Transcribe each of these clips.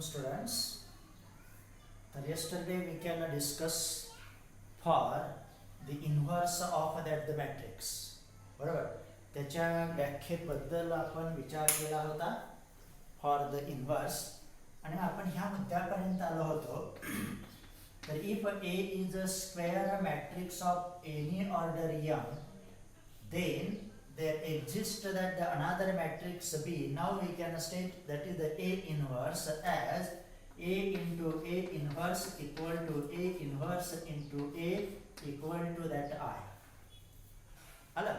students. Yesterday we can discuss for the inverse of that the matrix. बरोबर, त्याच्या व्याख्येबद्दल आपण विचार केला होता फॉर द इन्व्हर्स आणि आपण ह्या मुद्द्यापर्यंत आलो होतो. तर if A is a square matrix of any order m, then there exists that the another matrix B. Now we can state that is the A inverse as A into A inverse equal to A inverse into A equal to that I. आलं?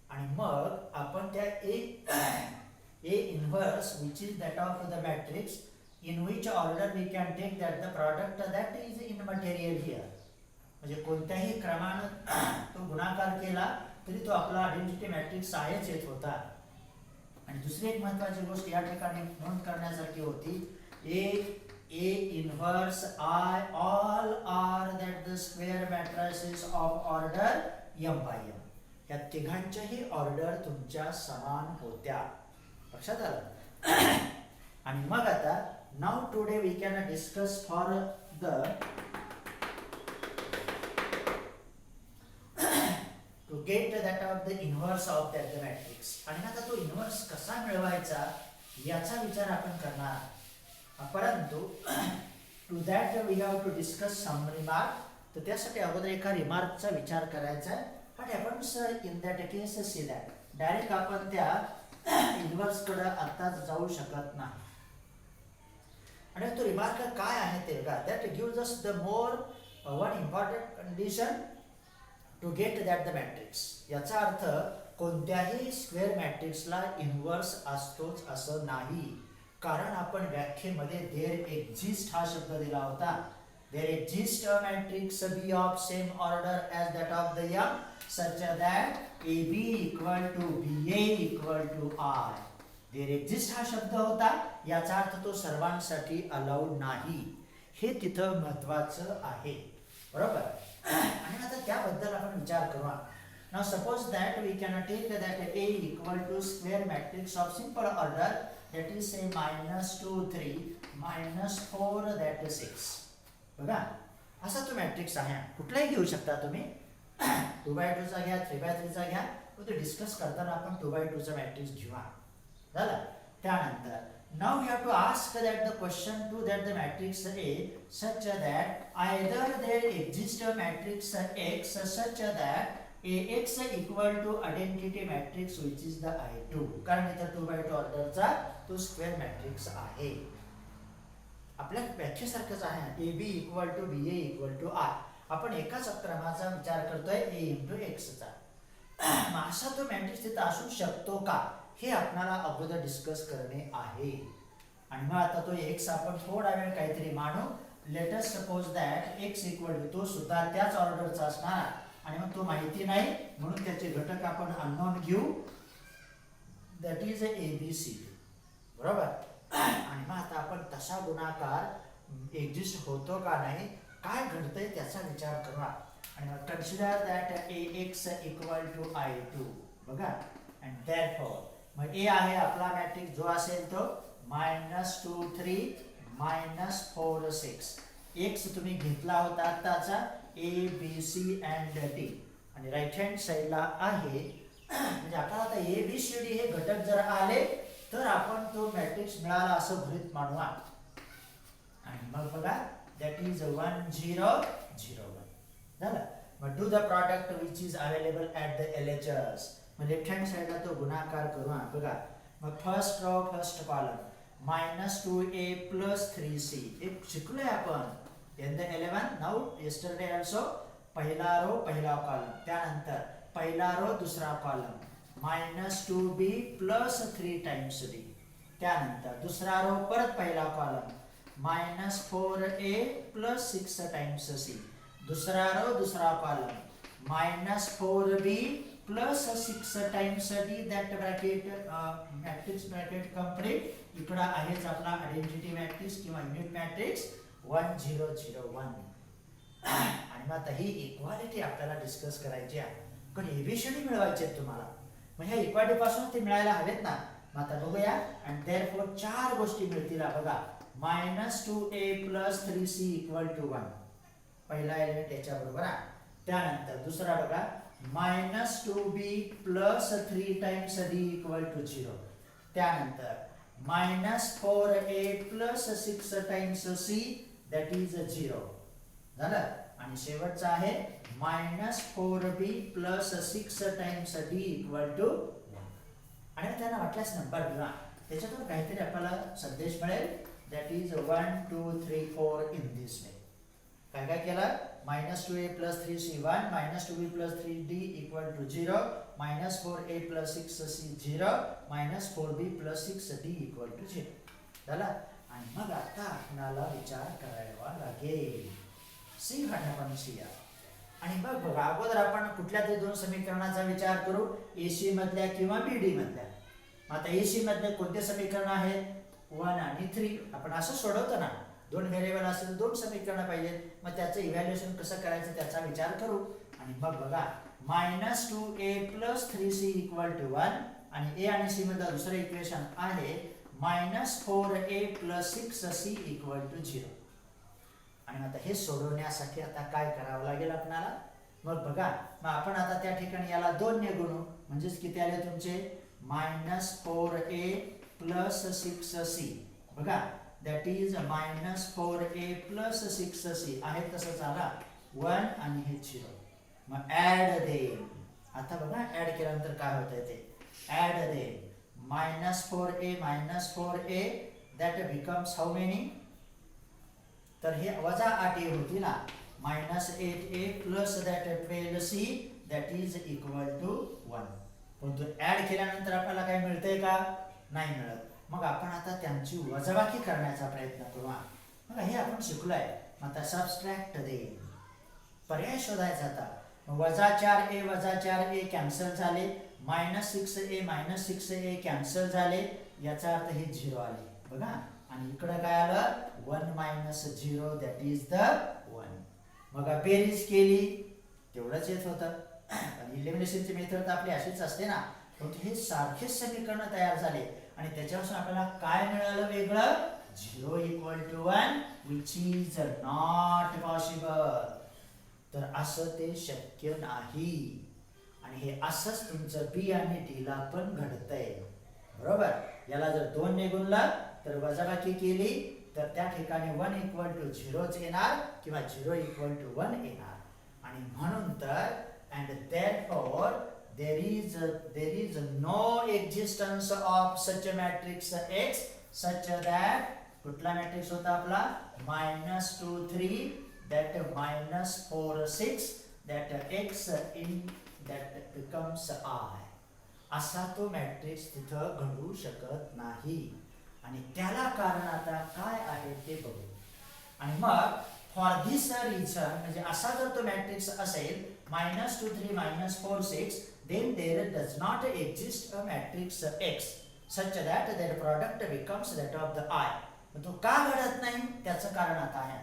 आणि मग आपण त्या A inverse which is that of the matrix in which order we can take that the product that is immaterial here. म्हणजे कोणत्याही क्रमानं तो गुणाकार केला तरी तो आपला आयडेंटिटी मॅट्रिक्स आयच येत होता. आणि दुसरी एक महत्त्वाची गोष्ट या ठिकाणी नोंद करण्यासारखी होती, A inverse I all are that the square matrices of order m by m. या तिघांच्याही ऑर्डर तुमच्या समान होत्या. लक्षात आलं? आणि मग आता now today we can discuss for the to get that of the inverse of that the matrix. आणि आता तो इन्व्हर्स कसा मिळवायचा याचा विचार आपण करणार. परंतु to that we have to discuss some remark. तर त्यासाठी अगोदर एका रिमार्कचा विचार करायचा आहे. What happens in that case see that direct आपण त्या इन्व्हर्स कडे आताच जाऊ शकत नाही. आणि तो रिमार्क काय आहे ते बघा. That gives us the more one important condition to get that the matrix. याचा अर्थ कोणत्याही स्क्वेअर मॅट्रिक्सला इन्व्हर्स असतोच असं नाही. कारण आपण व्याख्येमध्ये देअर एक्झिस्ट हा शब्द दिला होता. There exist a matrix B of same order as that of the m such that AB equal to BA equal to I. There exist हा शब्द होता. याचा अर्थ तो सर्वांसाठी अलाउड नाही. हे तिथं महत्वाचं आहे. बरोबर. आणि आता त्याबद्दल आपण विचार करू. Now suppose that we can take that A equal to square matrix of simple order, that is say -2 3 -4 that is 6. बघा असा तो मॅट्रिक्स आहे. कुठलाही घेऊ शकता तुम्ही. 2x2 चा घ्या, 3x3 चा घ्या. तो डिस्कस करताना आपण 2x2 चा मॅट्रिक्स घेऊया. झालं? त्यानंतर now we have to ask that the question to that the matrix A such that either there exists a matrix X such that AX equal to identity matrix which is the I2. कारण इथं 2x2 ऑर्डरचा तो square matrix आहे. आपल्या व्याख्येसारखंच आहे. AB equal to BA equal to I. आपण एकाच क्रमाचा विचार करतोय A into X चा. असा तो मॅट्रिक्स तिथं असू शकतो का हे आपल्याला अगोदर डिस्कस करणे आहे. आणि मग आता तो X आपण थोडा वेळ काहीतरी मानू. Let us suppose that X equal to तो सुद्धा त्याच ऑर्डरचा असणार. आणि मग तो माहिती नाही म्हणून त्याचे घटक आपण अननोन घेऊ. That is ABC. बरोबर. आणि मग आता आपण तसा गुणाकार एक्झिस्ट होतो का नाही काय घडतंय त्याचा विचार करू. आणि मग consider that AX equal to I2. बघा. अँड देअरफॉर मग A आहे आपला मॅट्रिक्स जो असेल तो -2 3 -4 6. X तुम्ही घेतला होता आताचा A B C and D आणि राईट हँड साइडला आहे. म्हणजे आपल्याला आता A B C D हे घटक जर आले तर आपण तो मॅट्रिक्स मिळाला असं गृहीत मानूया. आणि मग बघा दॅट इज 1 0 0 1. झालं? मग do the product which is available at the LHS. मग लेफ्ट हँड साइडला तो गुणाकार करू. बघा मग first row first column -2A + 3C. एक शिकलोय आपण in the 11 now yesterday also. पहिला रो पहिला कॉलम. त्यानंतर पहिला रो दुसरा कॉलम -2B + 3 times D. त्यानंतर दुसरा रो परत पहिला कॉलम -4A + 6 times C. दुसरा रो दुसरा column -4B + 6 times D. That bracket matrix bracket complete. इकडे आहेच आपला आयडेंटिटी मॅट्रिक्स किंवा युनिट मॅट्रिक्स 1 0 0 1. आणि मग आता ही इक्वालिटी आपल्याला डिस्कस करायची आहे. पण एबीसीडी मिळवायचे आहेत तुम्हाला. मग ह्या इक्वालिटी पासून ते मिळायला हवेत ना. मग आता बघूया. अँड देअरफॉर 4 गोष्टी मिळतील. बघा -2a + 3c = 1. पहिला एलिमेंट याच्या बरोबर आहे. त्यानंतर दुसरा बघा -2b + 3 टाइम्स d = 0. त्यानंतर -4a + 6 times c that is 0. झालं. आणि शेवटचा आहे -4b + 6 टाइम्स d = 1. आणि त्यांना वाटल्यास नंबर लिहा. त्याच्यातून काहीतरी आपल्याला संदेश मिळेल. That is 1 2 3 4 in this way. काय काय केलं? -2a + 3c 1, -2b + 3d = 0, -4a + 6c 0, -4b + 6d = 0. झालं. आणि मग आता आपल्याला विचार करावा लागेल. सी आपण सी आणि मग बघा अगोदर आपण कुठल्या तरी दोन समीकरणाचा विचार करू, एसी मधल्या किंवा बीडी मधल्या. आता एसी मधले कोणते समीकरण आहेत? 1 आणि 3. आपण असं सोडवतो ना, दोन व्हेरिएबल असेल दोन समीकरण पाहिजेत, मग त्याचं इव्हॅल्युएशन कसं करायचं त्याचा विचार करू. आणि मग बघा -2a + 3c = 1 आणि a आणि c मधलं दुसरं इक्वेशन आहे -4a + 6c = 0. आणि आता हे सोडवण्यासाठी आता काय करावं लागेल आपल्याला? मग बघा मग आपण आता त्या ठिकाणी याला 2 ने गुणू. म्हणजेच किती आले तुमचे? -4a + 6c. बघा दॅट इज -4a + 6c आहे तसंच आला 1 आणि हे 0. मग ऍड देम. आता बघा ऍड केल्यानंतर काय होतंय ते. Add them -4a -4a that becomes how many? तर हे -8a होती ना. -8a + that 12c that is equal to 1. पण तो ऍड केल्यानंतर आपल्याला काय मिळतंय का? नाही मिळत. मग आपण आता त्यांची वजाबाकी करण्याचा प्रयत्न करू. मग हे आपण शिकलोय. आता सबस्ट्रॅक्ट दे, पर्याय शोधायचा. आता -4a -4a कॅन्सल झाले, -6a -6a कॅन्सल झाले, याचा अर्थ हे 0 आले. बघा आणि इकडे काय आलं? 1 - 0 दॅट इज द 1. मग बेरीज केली तेवढंच येत होतं. आणि इलिमिनेशनची मेथड आपली अशीच असते ना. पण हे सारखेच समीकरण तयार झाले आणि त्याच्यापासून आपल्याला काय मिळालं वेगळं? 0 = 1 which is not possible. तर असं ते शक्य नाही. आणि हे असंच तुमचं बी आणि डी ला पण घडतंय. बरोबर. याला जर 2 ने गुणलं तर वजाबाकी केली तर त्या ठिकाणी 1 = 0 येणार किंवा 0 = 1 येणार. आणि म्हणून तर and therefore there is no existence of such a matrix X such that कुठला मॅट्रिक्स होता आपला? -2 3 that -4 6 that X in that becomes I. असा तो मॅट्रिक्स तिथं घडू शकत नाही. आणि त्याला कारण आता काय आहे ते बघू. आणि मग फॉर धिस रिझन म्हणजे असा जर तो मॅट्रिक्स असेल -2 3 -4 6 then there does not exist a matrix X such that their product becomes that of the I. तो का घडत नाही त्याचं कारण आता आहे.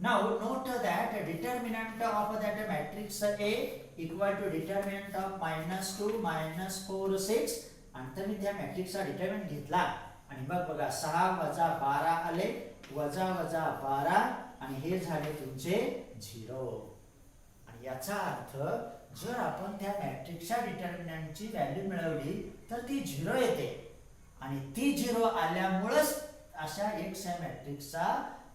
Now note that determinant of that matrix A equal to determinant of -2 -4 6. आणि तर मी त्या मॅट्रिक्सचा डिटरमिनंट घेतला आणि मग बघा 6 - 12 आले, -12 आणि हे झाले तुमचे 0. आणि याचा अर्थ जर आपण त्या मॅट्रिक्सच्या डिटरमिनंटची व्हॅल्यू मिळवली तर ती 0 येते. आणि ती 0 आल्यामुळेच अशा एक्स मॅट्रिक्सचा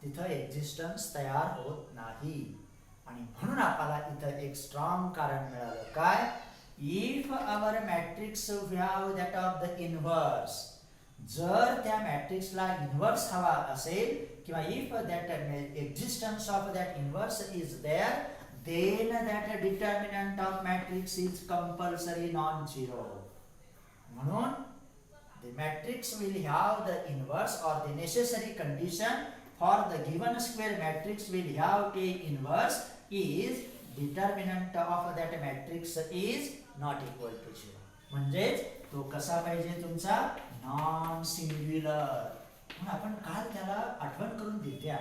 तिथं एक्झिस्टन्स तयार होत नाही. आणि म्हणून आपल्याला इथं एक स्ट्रॉंग कारण मिळालं. काय? If our matrix have that of the inverse. जर त्या मॅट्रिक्सला इनव्हर्स हवा असेल किंवा if that existence of that inverse is there then that determinant of matrix is compulsory non-zero. म्हणून the matrix will have the inverse or the necessary condition for the given square matrix will have a inverse is determinant of that matrix is not equal to 0. म्हणजेच तो कसा पाहिजे तुमचा? Non singular. म्हणून आपण काल त्याला आठवण करून दिल्या.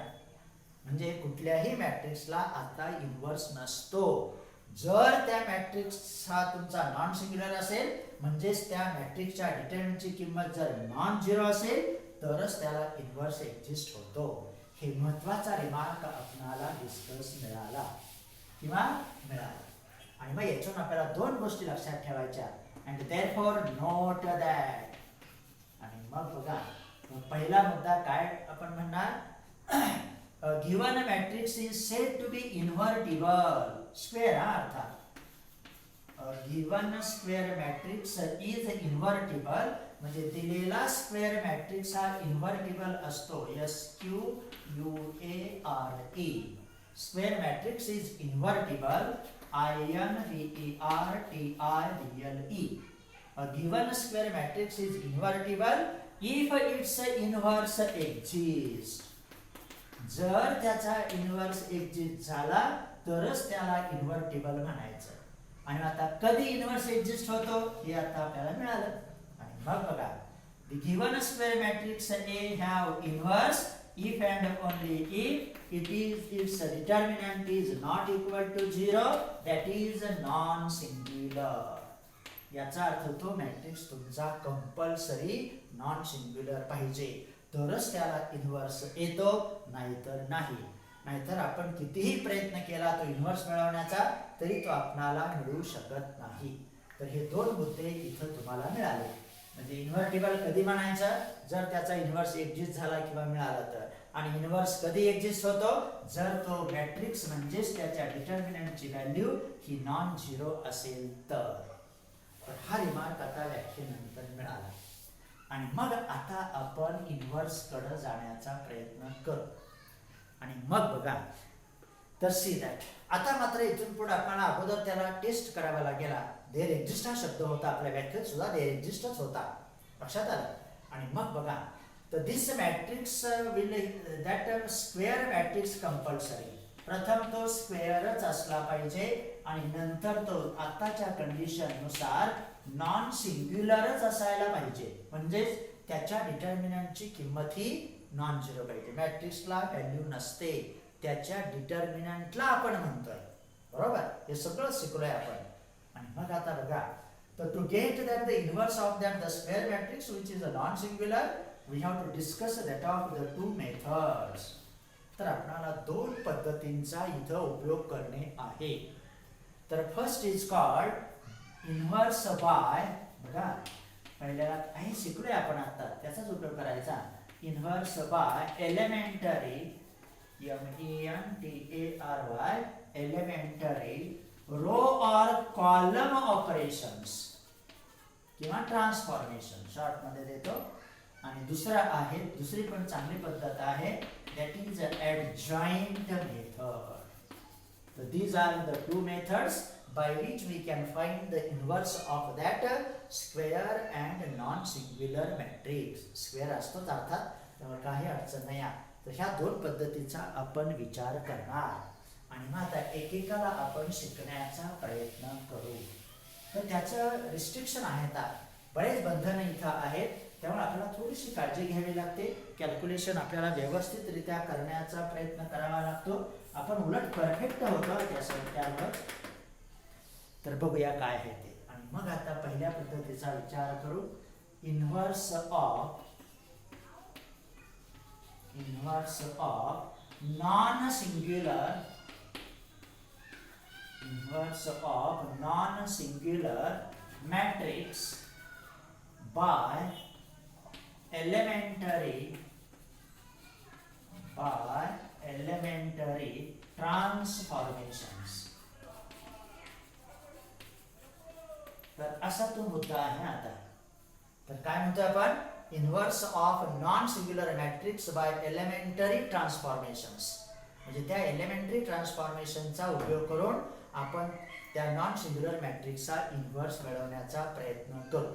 म्हणजे कुठल्याही मॅट्रिक्सला आता इन्व्हर्स नसतो. जर त्या मॅट्रिक्स हा तुमचा नॉन सिंग्युलर असेल म्हणजेच त्या मॅट्रिक्सच्या डिटरमिनंटची किंमत जर नॉन झिरो असेल तरच त्याला इन्व्हर्स एक्झिस्ट होतो. हे महत्वाचा रिमार्क आपणाला डिस्कस मिळाला किंवा मिळाला. आणि मग याच्यातून आपल्याला दोन गोष्टी लक्षात ठेवायच्या. And therefore note that. आणि मग बघा पहिला मुद्दा काय आपण म्हणणार, given matrix is said to be invertible. Square हा अर्थात given square matrix is invertible म्हणजे दिलेला स्क्वेअर मॅट्रिक्स हा इन्व्हर्टिबल असतो. SQUARE. Square matrix is invertible. INVERTIBLE. A given square matrix is invertible if its inverse exists. जर त्याचा inverse exist झाला तरच त्याला इन्व्हर्टिबल म्हणायचं. आणि आता कधी इन्व्हर्स एक्झिस्ट होतो हे आता आपल्याला मिळालं. आणि मग बघा the given square matrix A have inverse if and only if its determinant is not equal to 0, that is non-singular. याचा अर्थ तो मॅट्रिक्स तुमचा कंपल्सरी नॉन सिंग्युलर पाहिजे तरच त्याला इन्व्हर्स येतो, नाहीतर नाही. नाहीतर आपण कितीही प्रयत्न केला तो इन्व्हर्स मिळवण्याचा तरी तो आपणाला मिळू शकत नाही. तर हे दोन मुद्दे इथं तुम्हाला मिळाले. म्हणजे इन्व्हर्टिबल कधी म्हणायचं, जर त्याचा इन्व्हर्स एक्झिस्ट झाला किंवा मिळाला तर. आणि इन्व्हर्स कधी एक्झिस्ट होतो, जर तो मॅट्रिक्स म्हणजेच त्याच्या डिटर्मिनंटची व्हॅल्यू ही नॉन झिरो असेल तर. हा रिमार्क आता व्याख्येनंतर मिळाला. आणि मग आता आपण इन्व्हर्स कडे जाण्याचा प्रयत्न करू. आणि मग बघा तर सी दॅट. आता मात्र इथून पुढे आपल्याला अगोदर त्याला टेस्ट करावा लागेल. देअर एक्झिस्ट हा शब्द होता आपल्या व्याख्येत सुद्धा देअर एक्झिस्टच होता, लक्षात आलं. आणि मग बघा तर this matrix will that square matrix compulsory. प्रथम तो स्क्वेअरच असला पाहिजे आणि नंतर तो आताच्या कंडिशन नुसार नॉन सिंग्युलरच असायला पाहिजे. म्हणजेच त्याच्या डिटर्मिनंटची किंमत ही नॉन झिरो पाहिजे. मॅट्रिक्सला व्हॅल्यू नसते, त्याच्या डिटर्मिनंटला आपण म्हणतोय, बरोबर. हे सगळं शिकलोय आपण. आणि मग आता बघा तर to get that the inverse of that the square matrix which is a non singular we have to discuss that of the two methods. तर आपल्याला दोन पद्धतींचा इथं उपयोग करणे आहे. तर first is called inverse by. बघा पहिल्याला काही शिकलोय आपण आता, त्याचाच उपयोग करायचा. Inverse by elementary MENTARY elementary row or column operations किंवा ट्रान्सफॉर्मेशन शॉर्ट मध्ये देतो. आणि दुसरा आहे, दुसरी पण चांगली पद्धत आहे, that is adjoint method. So these are the two methods by which we can find the inverse of that square and non-singular matrix. Square असतोच अर्थात, त्यामुळे काही अडचण नाही. तर ह्या दोन पद्धतीचा आपण विचार करणार. आणि मग आता एकेकाला आपण शिकण्याचा प्रयत्न करू. तर त्याचं रिस्ट्रिक्शन आहेत, बरेच बंधनं इथं आहेत. त्यामुळे आपल्याला थोडीशी काळजी घ्यावी लागते. कॅल्क्युलेशन आपल्याला व्यवस्थितरित्या करण्याचा प्रयत्न करावा लागतो. आपण उलट परफेक्ट होतो त्यावर. तर बघूया काय आहे ते. आणि मग आता पहिल्या पद्धतीचा विचार करू. Inverse of non singular matrix by elementary transformations. तर असा तो मुद्दा आहे आता. तर काय म्हणतोय आपण, inverse of non singular matrix by elementary transformations. म्हणजे त्या एलिमेंटरी ट्रान्सफॉर्मेशनचा उपयोग करून आपण त्या नॉन सिंग्युलर मॅट्रिक्सचा इन्व्हर्स मिळवण्याचा प्रयत्न करू.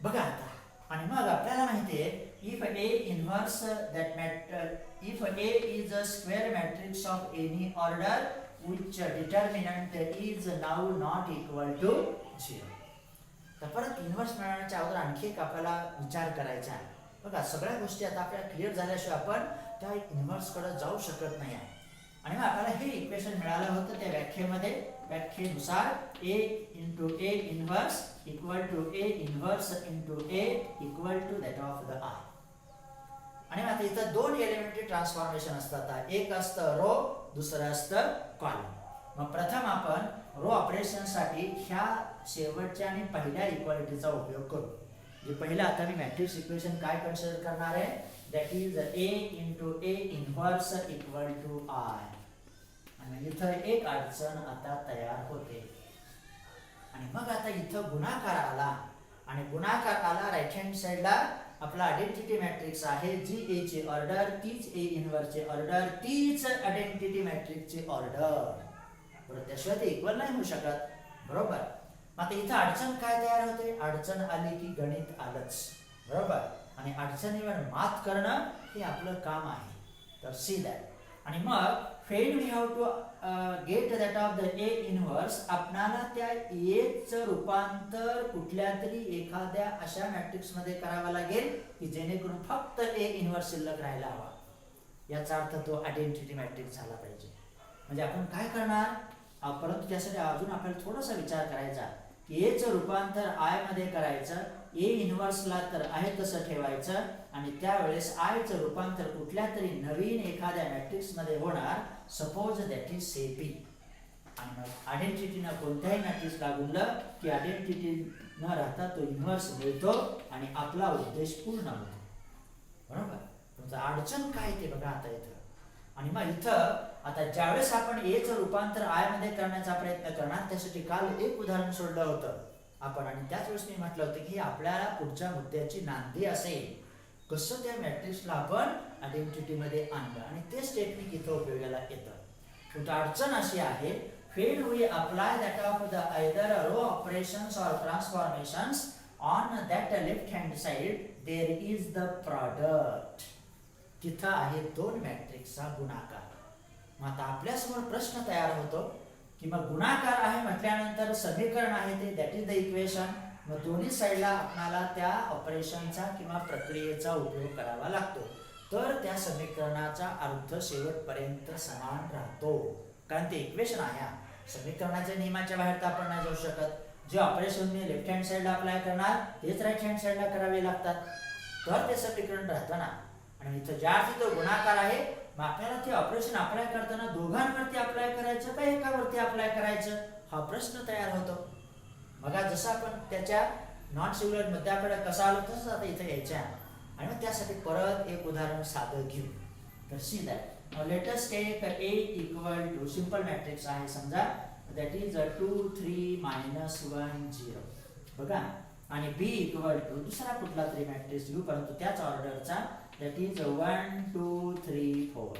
बघा आता. आणि मग आपल्याला माहिती आहे if A inverse that matter if A is a square matrix of any order which determinant is now not equal to 0. तर परत इन्व्हर्स मिळवण्याच्या अगोदर आणखी एक आपल्याला विचार करायचा आहे. बघा सगळ्या गोष्टी आता आपल्याला क्लिअर झाल्याशिवाय आपण त्या इन्व्हर्स कडे जाऊ शकत नाही आहे. आणि मग आपल्याला हे इक्वेशन मिळालं होतं त्या व्याख्येनुसार A into A inverse equal to A inverse into A equal to that of the I. आणि आता इथं दोन एलिमेंटरी ट्रान्सफॉर्मेशन असतात. एक असतं रो, दुसरं असतं कॉलम. मग प्रथम आपण रो ऑपरेशनसाठी ह्या शेवटच्या आणि पहिल्या इक्वालिटीचा उपयोग करू. जे पहिलं आता मी मॅट्रिक्स इक्वेशन काय कन्सिडर करणार आहे, that is A into A inverse equal to I. आणि इथं एक अडचण आता तयार होते. आणि मग आता इथं गुणाकार आला, आणि गुणाकार आला राईट हँड साइडला आपला आयडेंटिटी मॅट्रिक्स आहे, जी A ची ऑर्डर तीच A इनव्हर्स ची ऑर्डर तीच आयडेंटिटी मॅट्रिक्स ची ऑर्डर. बरोबर, त्याशिवाय ते इक्वल नाही होऊ शकत. बरोबर. आता इथं अडचण काय तयार होते, अडचण आली की गणित आलंच. बरोबर. आणि अडचणीवर मात करणं हे आपलं काम आहे. तर सी दॅट. आणि मग fed we have to get that of the A inverse. आपणाला त्या A चं रूपांतर कुठल्या तरी एखाद्या अशा मॅट्रिक्स मध्ये करावा लागेल की जेणेकरून फक्त A इनव्हर्स शिल्लक राहायला हवा. याचा अर्थ तो आयडेंटिटी मॅट्रिक्स झाला पाहिजे. म्हणजे आपण काय करणार, परंतु त्यासाठी अजून आपल्याला थोडासा विचार करायचा की A चं रूपांतर I मध्ये करायचं, A इनव्हर्सला तर आहे तसं ठेवायचं, आणि त्यावेळेस I चं रूपांतर कुठल्या तरी नवीन एखाद्या मॅट्रिक्स मध्ये होणार, suppose that is say B. आणि मग आयडेंटिटीनं कोणत्याही मॅट्रिक्सला गुणलं की आयडेंटिटी न राहता तो इनव्हर्स मिळतो आणि आपला उद्देश पूर्ण होतो. बरोबर. तुमचं अडचण काय ते बघा आता इथं. आणि मग इथं आता ज्यावेळेस आपण A चं रूपांतर I मध्ये करण्याचा प्रयत्न करणार, त्यासाठी काल एक उदाहरण सोडलं होतं आपण, आणि त्याच वेळेस मी म्हटलं होतं की आपल्याला पुढच्या मुद्द्याची नांदी असेल, कसं त्या मॅट्रिक्सला आपण आयडेंटिटी मध्ये आणलं, आणि तेच टेक्निक इथं उपयोगाला येतं. तुमची अडचण अशी आहे, fed we apply that of the either row operations or transformations on that left hand side there is the product. तिथं आहे दोन मॅट्रिक्सचा गुणाकार. मग आता आपल्यासमोर प्रश्न तयार होतो की मग गुणाकार आहे म्हटल्यानंतर समीकरण आहे ते दॅट इज द इक्वेशन. मग दोन्ही साईडला आपल्याला त्या ऑपरेशनचा किंवा प्रक्रियेचा उपयोग करावा लागतो, तर त्या समीकरणाचा अर्थ शेवटपर्यंत समान राहतो. कारण ते इक्वेशन आहे. समीकरणाच्या नियमाच्या बाहेर तर आपण नाही जाऊ शकत. जे ऑपरेशन मी लेफ्ट हँड साईडला अप्लाय करणार तेच राईट हँड साईडला करावे लागतात, तर ते समीकरण राहतं ना. आणि इथं ज्या अर्थी तो गुणाकार आहे, मग आपल्याला ते ऑपरेशन अप्लाय करताना दोघांवरती अप्लाय करायचं का एकावरती अप्लाय करायचं, हा प्रश्न तयार होतो. बघा, जसं आपण त्याच्या नॉन सिंग्युलर मुद्द्याकडे कसा आलो तसंच आता इथे यायचं आहे. आणि मग त्यासाठी परत एक उदाहरण साधं घेऊ. तर see that let us take A equal to simple matrix आहे समजा, दॅट इज 2 3 -1 0. बघा, आणि B इक्वल टू दुसरा कुठला तरी मॅट्रिक्स घेऊ, परंतु त्याच ऑर्डरचा, दॅट इज 1 2 3 4.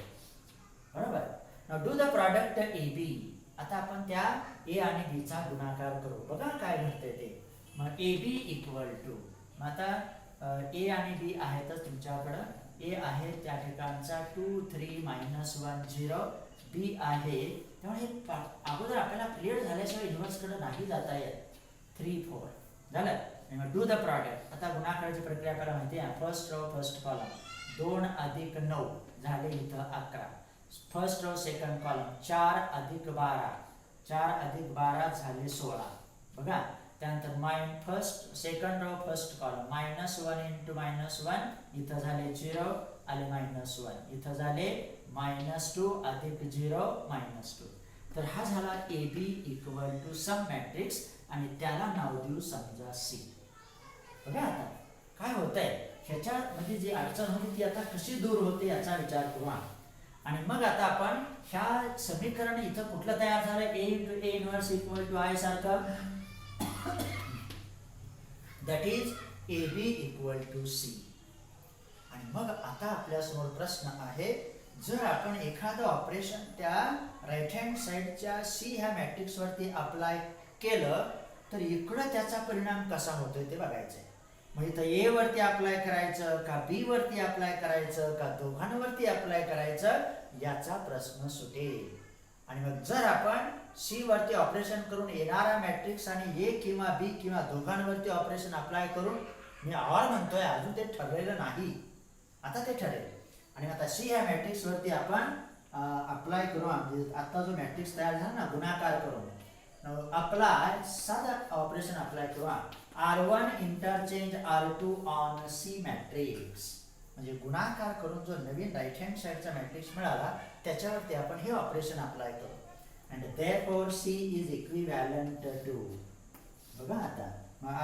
बरोबर. Now do the product AB. आता आपण त्या A आणि B चा गुणाकार करू. बघा काय घडतंय ते. मग AB इक्वल टू, आता A आणि B आहेतच तुमच्याकडं. A आहे त्या ठिकाणचा 2 3 -1 0, B आहे. त्यामुळे अगोदर आपल्याला क्लिअर झाल्याशिवाय इन्व्हर्स कडे नाही जाता येत. 3 4 झालं. मग डू द प्रॉडक्ट. आता गुणाकाराची प्रक्रिया आपल्याला माहिती आहे. फर्स्ट रो फर्स्ट कॉलम 2 अधिक 9 झाले इथं 11. फर्स्ट रो सेकंड कॉलम 4 अधिक 12, 4 अधिक 12 झाले 16. बघा, त्यानंतर first second row first column -1 into -1 इथं झाले 0 आले -1, इथं झाले -2 अधिक 0 -2. तर हा झाला AB equal to some matrix, आणि त्याला नाव देऊ समजा C. बघा आता काय होतंय, ह्याच्यामध्ये जी अडचण होती ती आता कशी दूर होते याचा विचार करू. आणि मग आता आपण ह्या समीकरण इथं कुठलं तयार झालं, A into A inverse equal to I सारखं, that is AB equal to C. आणि मग आता आपल्या समोर प्रश्न आहे, जर आपण एखादं ऑपरेशन त्या राईट हँड साइडच्या C ह्या मॅट्रिक्स वरती अप्लाय केलं, तर इकडं त्याचा परिणाम कसा होतोय ते बघायचंय. मग इथं A वरती अप्लाय करायचं का B वरती अप्लाय करायचं का दोघांवरती अप्लाय करायचं, याचा प्रश्न सुटेल. आणि मग जर आपण C वरती ऑपरेशन करून येणारा मॅट्रिक्स आणि A किंवा B किंवा दोघांवरती ऑपरेशन अप्लाय करून, मी और म्हणतोय अजून ते ठरलेलं नाही, आता ते ठरेल. आणि आता C ह्या मॅट्रिक्स वरती आपण अप्लाय करू. आता जो मॅट्रिक्स तयार झाला ना गुणाकार करून, अप्लाय साधा ऑपरेशन अप्लाय करू. R1 interchange R2 on C matrix. म्हणजे गुणाकार करून जो नवीन राईट हँड साईडचा मॅट्रिक्स मिळाला त्याच्यावरती आपण हे ऑपरेशन अप्लाय करू. And therefore C is equivalent to, बघा आता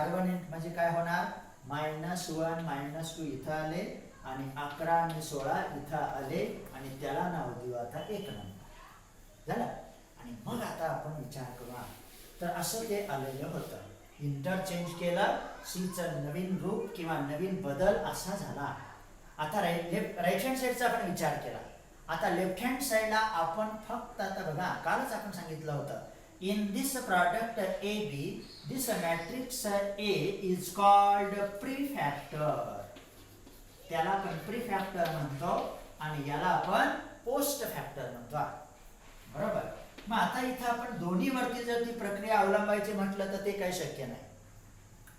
R1 म्हणजे काय होणार, -1 -2 इथं आले आणि 11 आणि 16 इथं आले आणि त्याला नाव देऊ आता 1 नंबर झालं. आणि मग आता आपण विचार करू, तर असं ते आलेलं होतं, इंटरचेंज केलं, सीचं नवीन रूप किंवा नवीन बदल असा झाला. आता राईट हँड साईडचा आपण विचार केला. आता लेफ्ट हँड साईडला आपण फक्त आता बघा कालच आपण सांगितलं होतं, in this product A B this matrix A is called prefactor, त्याला आपण प्रीफॅक्टर म्हणतो आणि याला आपण पोस्ट फॅक्टर म्हणतो, बरोबर. मग आता इथं आपण दोन्ही वरती जर ती प्रक्रिया अवलंबायची म्हटलं तर ते काही शक्य नाही.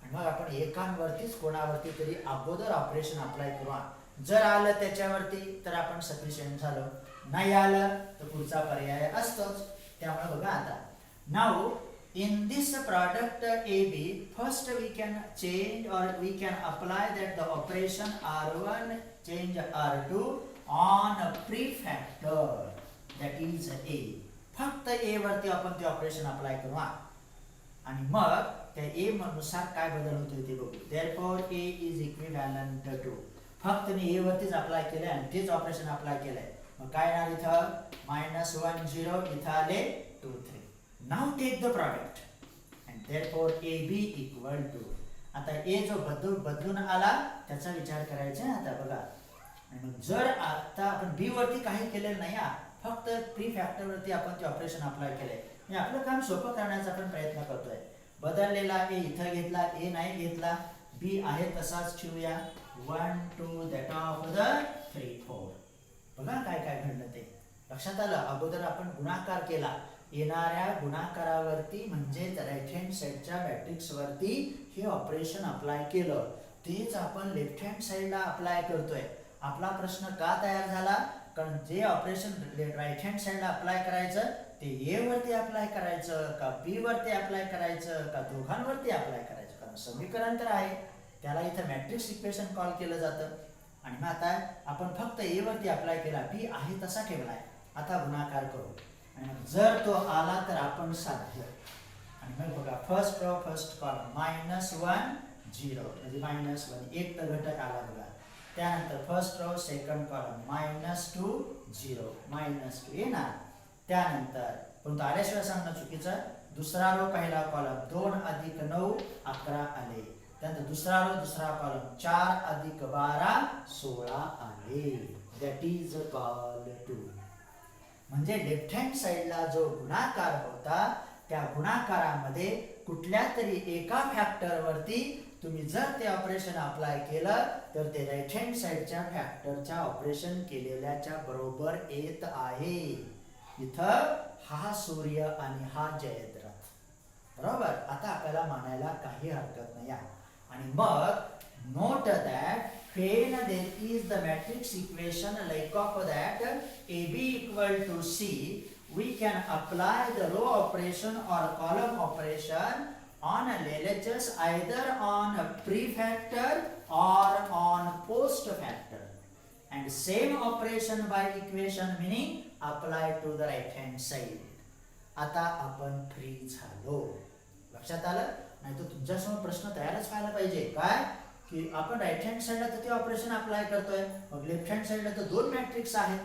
आणि मग आपण एकांवरतीच कोणावरती तरी अगोदर ऑपरेशन अप्लाय करू. जर आलं त्याच्यावरती तर आपण सफिशियंट झालो, नाही आलं तर पुढचा पर्याय असतोच. त्यामुळे बघा आता, now in this product A B first we can change or we can apply that the operation R1 change R2 on prefactor that is A. फक्त ए वरती आपण ते ऑपरेशन अप्लाय करू आणि मग त्या ए नुसार काय बदल होतो ते बघू. Therefore A is equivalent to, फक्त मी ए वरतीच अप्लाय केलंय आणि तेच ऑपरेशन अप्लाय केलंय. मग काय येणार इथं, -1 0 इथं आले 2 3. Now take the product and therefore A B equal to, आता ए जो बदलून आला त्याचा विचार करायचा आता बघा. आणि मग जर आता आपण बी वरती काही केलेलं नाही, फक्त प्री फॅक्टर वरती आपण ते ऑपरेशन अप्लाय केलंय, म्हणजे आपलं काम सोपं करण्याचा आपण प्रयत्न करतोय. बदललेला ए इथं घेतला, ए नाही घेतला, बी आहे तसाच ठेवूया, 1 2 दॅट ऑफ द 3 4. बघा काय काय घडलं ते लक्षात आलं. अगोदर आपण गुणाकार केला, येणाऱ्या गुणाकारावरती म्हणजे राईट हँड साईडच्या मॅट्रिक्स वरती हे ऑपरेशन अप्लाय केलं, तेच आपण लेफ्ट हँड साईडला अप्लाय करतोय. आपला प्रश्न का तयार झाला, कारण जे ऑपरेशन राईट हँड साईडला अप्लाय करायचं ते ए वरती अप्लाय करायचं का बी वरती अप्लाय करायचं का दोघांवरती अप्लाय करायचं, कारण समीकरण तर आहे, त्याला इथं मॅट्रिक्स इक्वेशन कॉल केलं जातं. आणि मग आता आपण फक्त ए वरती अप्लाय केला, बी आहे तसा ठेवलाय. आता गुणाकार करू आणि मग जर तो आला तर आपण साध्य. आणि मग बघा फर्स्ट रो फर्स्ट कॉलम -1 0 म्हणजे -1 एक तर घटक आला बघा. त्यानंतर फर्स्ट रो सेकंड कॉलम -2 0 -2 येणार. त्यानंतर परंतु आल्याशिवाय सांगणं चुकीचं. दुसरा रो पहिला कॉलम 2 + 9 11 आले. त्यानंतर दुसरा रो दुसरा कॉलम 4 + 12 16 आले. That is called to. म्हणजे लेफ्ट हँड साईडला जो गुणाकार होता त्या गुणाकारामध्ये कुठल्या तरी एका फॅक्टर वरती तुम्ही जर ते ऑपरेशन अप्लाय केलं तर ते राईट हँड साईडच्या फॅक्टरच्या ऑपरेशन केलेल्याच्या बरोबर येत आहे. इथं हा सूर्य आणि हा जयद्रथ, बरोबर. आता आपल्याला मानायला काही हरकत नाही. आणि मग note that when there is the matrix equation like of that AB equal to C, we can apply the row operation or column operation on LHS either on a prefactor or on post factor, and same operation by equation meaning apply to the right hand side. आता आपण free झालो, लक्षात आलं. नाही तर तुमच्यासमोर प्रश्न तयारच व्हायला पाहिजे काय की आपण राईट हँड साईडला तर ते ऑपरेशन अप्लाय करतोय, मग लेफ्ट हँड साईडला तर दोन मॅट्रिक्स आहेत,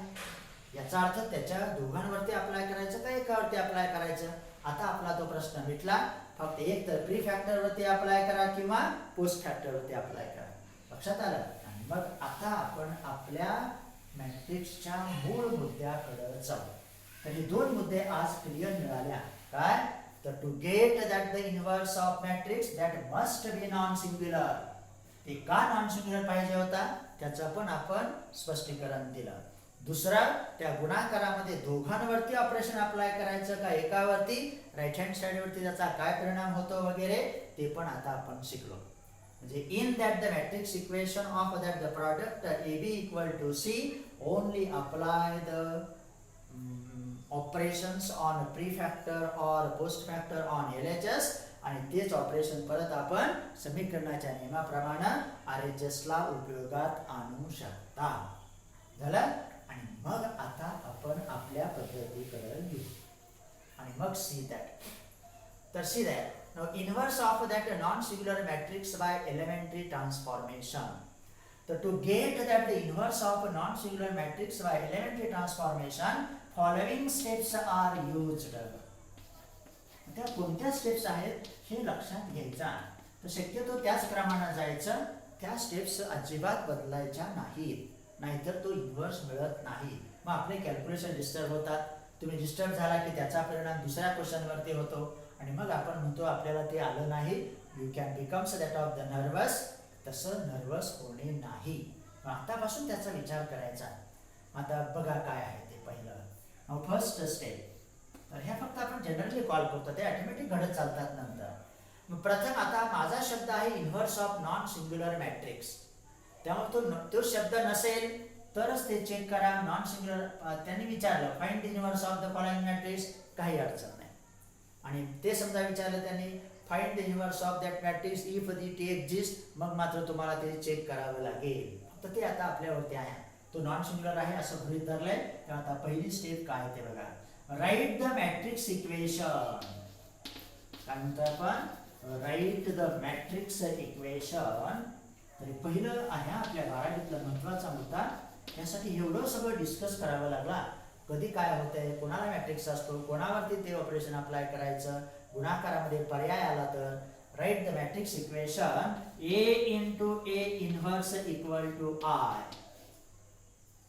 याचा अर्थ त्याच्या दोघांवरती अप्लाय करायचं का एकावरती अप्लाय करायचं. आता आपला तो प्रश्न मिटला. फक्त एक तर प्री फॅक्टर वरती अप्लाय करा किंवा पोस्ट फॅक्टर वरती अप्लाय करा, लक्षात आलं. आणि मग आता आपण आपल्या मॅट्रिक्सच्या मूळ मुद्द्याकडे जाऊ. तर हे दोन मुद्दे आज क्लिअर मिळाल्या काय, तर to get that the inverse of matrix that must be non singular. ते का नॉन सिंग्युलर पाहिजे होता त्याचं पण आपण स्पष्टीकरण दिलं. दुसरं, त्या गुणाकारामध्ये दोघांवरती ऑपरेशन अप्लाय करायचं का एकावरती, राईट हँड साइड वरती त्याचा काय परिणाम होतो वगैरे ते पण आता आपण शिकलो. म्हणजे in that the matrix equation of that the product AB equal to C only apply the operations on prefactor or postfactor on LHS आणि तेच ऑपरेशन परत आपण समीकरणाच्या नियमाप्रमाणे RHS ला उपयोगात आणू शकता. झालं. आणि मग आता आपण आपल्या पद्धतीकडे येऊ आणि मग सी दॅट. तर see that now inverse of that non singular matrix by elementary transformation. तर to get that the inverse of non singular matrix by elementary transformation following steps are used. त्या कोणत्या स्टेप्स आहेत हे लक्षात घ्यायचा. तर शक्यतो त्याच प्रमाणे जायचं. त्या स्टेप्स अजिबात बदलायच्या नाहीत, नाहीतर तो इन्व्हर्स मिळत नाही. मग आपले कॅल्क्युलेशन डिस्टर्ब होतात. तुम्ही डिस्टर्ब झाला की त्याचा परिणाम दुसऱ्या क्वेश्चनवरती होतो आणि मग आपण म्हणतो आपल्याला ते आलं नाही. You can becomes that of the nervous. तसं नर्वस होणे नाही. आतापासून त्याचा विचार करायचा. आता बघा काय आहे ते. पहिलं फर्स्ट स्टेप. तर ह्या फक्त आपण जनरली कॉल करतो, ते ऑटोमॅटिक घडत चालतात नंतर. मग प्रथम आता माझा शब्द आहे inverse of non singular matrix. त्यामुळे तो शब्द नसेल तरच ते चेक करा. नॉन सिंग्युलर त्यांनी विचारलं find the inverse of the following matrix, काही अडचण नाही. आणि ते समजा विचारलं त्यांनी find the inverse of that matrix if it exist, मग मात्र तुम्हाला ते चेक करावं लागेल. फक्त ते आता आपल्यावरती आहे. तो नॉन सिंग्युलर आहे असं गृहीत धरलंय. तर आता पहिली स्टेप काय ते बघा. Right the matrix equation. काय म्हणतो आपण? Right the matrix equation. तरी पहिलं आहे आपल्या बारावीतला महत्वाचा मुद्दा. यासाठी एवढं सगळं डिस्कस करावं लागला. कधी काय होतंय, कोणाला मॅट्रिक्स असतो, कोणावरती ते ऑपरेशन अप्लाय करायचं, गुणाकारामध्ये पर्याय आला तर. Right the matrix equation A into A inverse equal to I.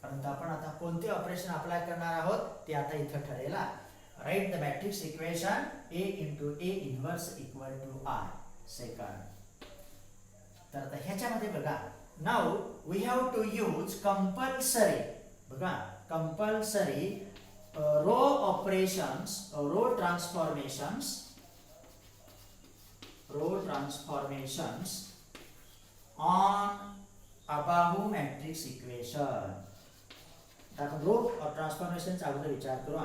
परंतु आपण आता कोणते ऑपरेशन अप्लाय करणार आहोत ते आता इथं ठरेल. Right the matrix equation A into A inverse equal to I. Second. तर आता ह्याच्यामध्ये बघा, now we have to use compulsory. बघा compulsory row operations, row transformations on above matrix equation. आपण रो ट्रान्सफॉर्मेशनचा अगोदर विचार करू.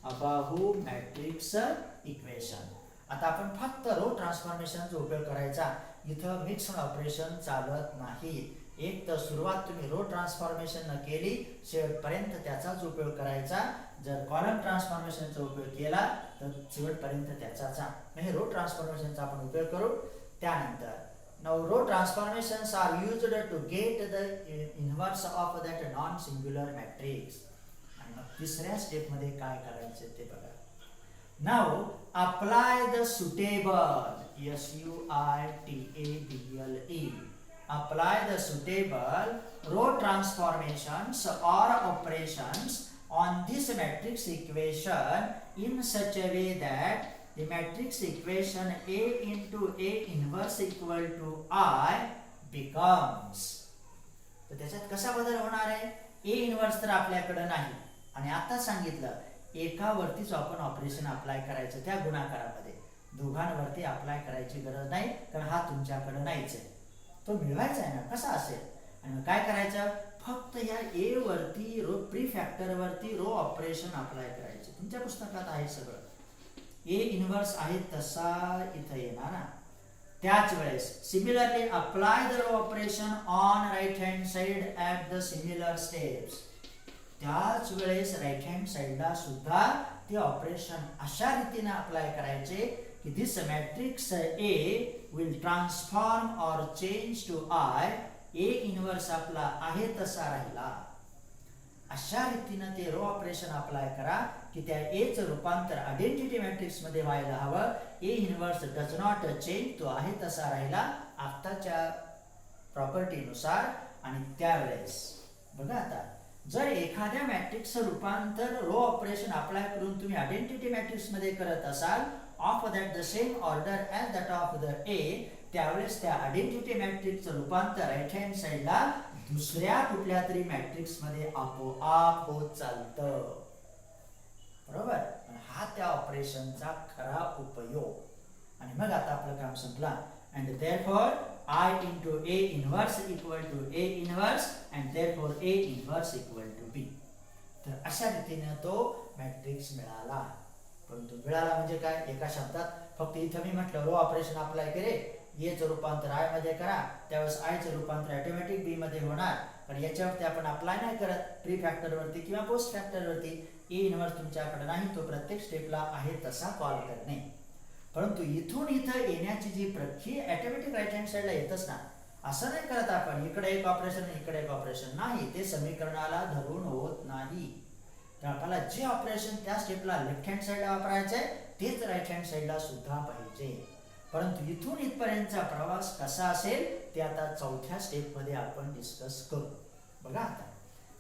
Above matrix equation. आता आपण फक्त रो ट्रान्सफॉर्मेशनचा उपयोग करायचा. इथं मिक्स ऑपरेशन चालत नाही. एक तर सुरुवात तुम्ही रो ट्रान्सफॉर्मेशन न केली शेवटपर्यंत त्याचाच उपयोग करायचा. जर कॉलम ट्रान्सफॉर्मेशनचा उपयोग केला तर शेवटपर्यंत त्याचाच. म्हणजे रो ट्रान्सफॉर्मेशनचा आपण उपयोग करू. त्यानंतर now row transformations are used to get the inverse of that non singular matrix. आणि मग तिसऱ्या स्टेप मध्ये काय करायचं ते बघा. now apply the suitable SUITABLE apply the suitable row transformations or operations on this matrix equation in such a way that the matrix equation A into A inverse equal to I becomes. तर त्याच्यात कसा बदल होणार आहे? A inverse तर आपल्याकडे नाही आणि आता सांगितलं एकावरतीच आपण ऑपरेशन अप्लाय करायचं त्या गुणाकारामध्ये. दोघांवरती अप्लाय करायची गरज नाही कारण हा तुमच्याकडे नाहीच आहे. तो मिळवायचा आहे ना, कसा असेल. आणि मग काय करायचं? फक्त या A वरती रो प्री फॅक्टर वरती रो ऑपरेशन अप्लाय करायचे. तुमच्या पुस्तकात आहे सगळं. A इन्व्हर्स आहे तसा इथं येणार. त्याच वेळेस similarly apply the row operation on right hand side at the similar steps. त्याच वेळेस राईट हँड साइडला सुद्धा ते ऑपरेशन अशा रीतीने अप्लाय करायचे की this matrix A will transform or change to I. A inverse आपला आहे तसा राहिला. अशा रीतीने ते रो ऑपरेशन अप्लाय करा की त्या A चं रूपांतर आयडेंटिटी मॅट्रिक्स मध्ये व्हायला हवं. A inverse does not change, तो आहे तसा राहिला आताच्या प्रॉपर्टी नुसार. आणि त्यावेळेस बघा आता जर एखाद्या मॅट्रिक्सचं रूपांतर रो ऑपरेशन अप्लाय करून तुम्ही आयडेंटिटी मॅट्रिक्स मध्ये करत असाल of that the same order as that of the A, त्यावेळेस त्या आयडेंटिटी मॅट्रिक्सचं रूपांतर राईट हँड साइडला दुसऱ्या कुठल्या तरी मॅट्रिक्स मध्ये आपोआप होत चालतं. बरोबर. हा त्या ऑपरेशनचा खरा उपयोग. आणि मग आता आपलं काम संपला. and therefore I into A inverse equal to A inverse and therefore A inverse equal to B. तर अशा रीतीने तो मॅट्रिक्स मिळाला. परंतु मिळाला म्हणजे काय? एका शब्दात फक्त इथं मी म्हटलं रो ऑपरेशन अप्लाय केले, एचं रूपांतर आय मध्ये करा, त्यावेळेस आयचं रूपांतर ऑटोमॅटिक बी मध्ये होणार. पण याच्यावरती आपण अप्लाय नाही करत प्री फॅक्टरवरती किंवा पोस्ट फॅक्टरवरती. ए इन्व्हर्स तुमच्याकडे नाही, तो प्रत्येक स्टेपला आहे तसा कॉल करणे. परंतु इथून इथं येण्याची जी प्रक्रिया ऑटोमॅटिक राईट हँड साईडला येतच ना. असं नाही करत आपण इकडे एक ऑपरेशन इकडे एक ऑपरेशन, नाही, ते समीकरणाला धरून होत नाही. तर आपल्याला जे ऑपरेशन त्या स्टेपला लेफ्ट हँड साईडला वापरायचं आहे तेच राईट हँड साईडला सुद्धा पाहिजे. परंतु इथून इथपर्यंतचा प्रवास कसा असेल ते आता चौथ्या स्टेपमध्ये आपण डिस्कस करू. बघा आता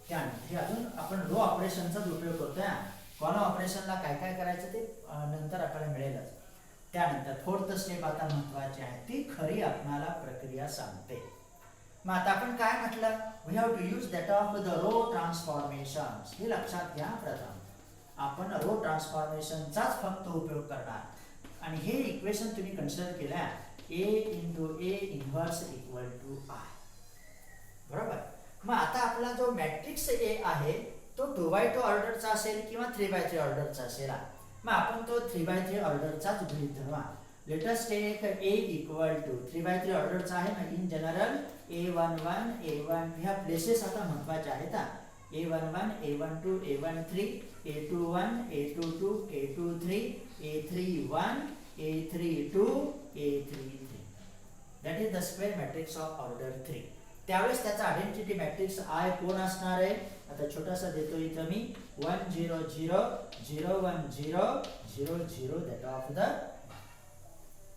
त्यानंतर अजून आपण रो ऑपरेशनचाच उपयोग करतोय. कॉलम ऑपरेशनला काय काय करायचं ते नंतर आपल्याला मिळेलच. त्यानंतर फोर्थ स्टेप आता महत्वाची आहे, ती खरी आपणाला प्रक्रिया सांगते. मग आता आपण काय म्हटलं, we have to use that of the row transformation. हे लक्षात घ्या, प्रथम आपण रो ट्रान्सफॉर्मेशनचाच फक्त उपयोग करणार. आणि हे इक्वेशन तुम्ही कन्सिडर केल्या A into A inverse equal to I, बरोबर. मग आता आपला जो मॅट्रिक्स ए आहे तो 2x2 ऑर्डरचा असेल किंवा 3x3 ऑर्डरचा असेल. मग आपण तो 3x3 ऑर्डरचाच गृहीत धरू. Let us take A equal to 3x3 ऑर्डरचा आहे. मग इन जनरल a11 a1 ह्या प्लेसेस आता महत्वाच्या आहेत. a11 a12 a13 a21 a22 a23 a31 a32 a33. That is the square matrix of order 3. त्यावेळेस त्याचा आयडेंटिटी मॅट्रिक्स आय कोण असणार आहे, आता छोटासा देतो इथं मी 1 0 0 0 1 0 0 0 दॅट ऑफ द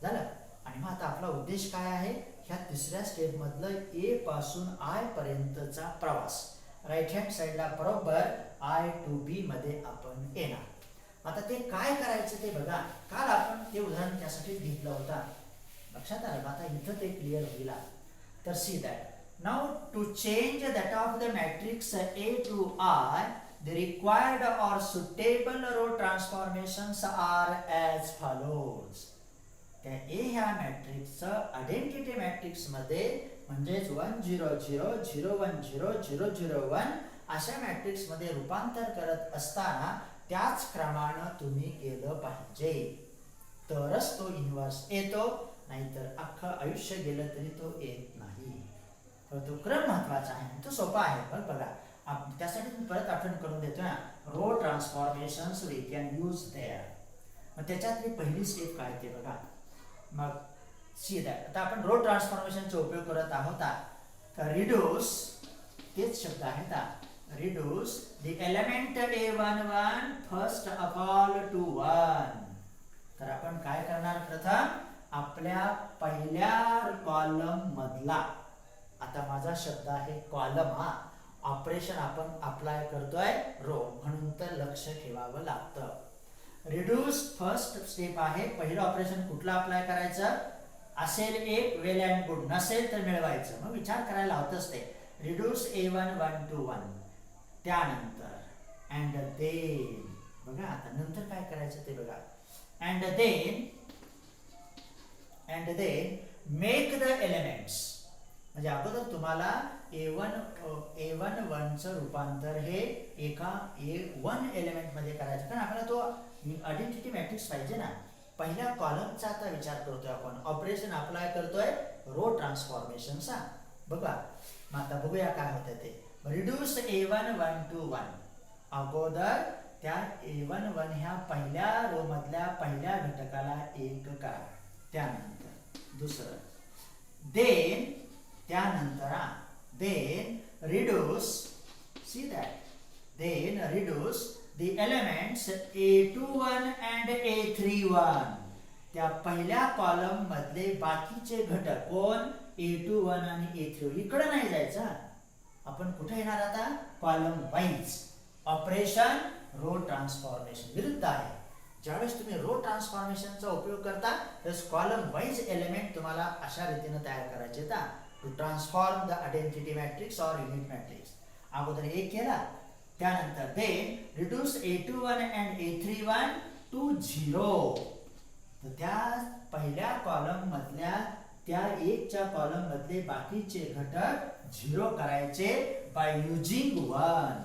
झालं. आणि मग आता आपला उद्देश काय आहे, ह्या तिसऱ्या स्टेप मधलं ए पासून आय पर्यंतचा प्रवास राईट हँड साइडला बरोबर आय टू बी मध्ये आपण येणार. आता ते काय करायचं ते बघा. काल आपण ते उदाहरण त्यासाठी घेतलं होता, लक्षात आलं. आता इथं ते क्लिअर होईल. तर see that now to change that of the matrix A to I, the required or suitable row transformations are as follows. त्या A ह्या मॅट्रिक्सचं आयडेंटिटी मॅट्रिक्स मध्ये म्हणजेच 1 0 0 0 1 0 0 0 1 अशा मॅट्रिक्स मध्ये रूपांतर करत असताना त्याच क्रमाने तुम्ही केलं पाहिजे, तरच तो इन्व्हर्स येतो. नाहीतर अख्खं आयुष्य गेलं तरी तो येत नाही. तो क्रम महत्वाचा आहे, तो सोपा आहे. पण बघा त्यासाठी मी परत आठवण करून देतो ना, row transformations we can use there. मग त्याच्यातली पहिली स्टेप काय ते बघा. मग सी दॅट आता आपण रो ट्रान्सफॉर्मेशनचा उपयोग करत आहोत. तर रिड्यूस तेच शब्द आहेत, reduce the element a11 first of all to 1. तर आपण काय करणार, प्रथम आपल्या पहिल्या कॉलम मधला, आता माझा शब्द आहे कॉलम, हा ऑपरेशन आपण अप्लाय करतोय रो म्हणून तर लक्ष ठेवावं लागतं. रिड्यूस फर्स्ट स्टेप आहे. पहिलं ऑपरेशन कुठलं अप्लाय करायचं असेल एक वेल अँड गुड, नसेल तर मिळवायचं. मग विचार करायला होतच ते. Reduce a1 1 to 1. त्यानंतर अँड देन बघा, आता नंतर काय करायचं ते बघा. And then make the elements. म्हणजे अगोदर तुम्हाला a1 1 चं रूपांतर हे एका a1 एलिमेंट मध्ये करायचं, कारण आपल्याला तो आयडेंटिटी मॅट्रिक्स पाहिजे ना. पहिल्या कॉलमचा आता विचार करतोय आपण, ऑपरेशन अप्लाय करतोय रो ट्रान्सफॉर्मेशनचा. बघा मग आता बघूया काय होतं ते. Reduce a1 1 to 1. अगोदर त्या a1 1 ह्या पहिल्या रो मधल्या पहिल्या घटकाला 1 करा. त्यानंतर दुसरं देन, त्यानंतर then reduce, see that, then reduce the elements a21 and a31. त्या पहिल्या कॉलम मधले बाकीचे घटक कोण, a21 आणि a31. इकडे नाही जायचं, आपण कुठे येणार आता, column wise. Operation row transformation विरुद्ध आहे. ज्यावेळेस तुम्ही रो ट्रान्सफॉर्मेशनचा उपयोग करता त्यावेळेस कॉलम वाईज एलिमेंट तुम्हाला अशा रीतीने तयार करायचे आहेत. To transform the identity matrix or unit matrix. अगोदर एक केला, त्यानंतर then reduce a21 and a31 to 0. तर त्या पहिल्या कॉलम मधल्या त्या एकच्या कॉलम मधले बाकीचे घटक 0 करायचे by using 1.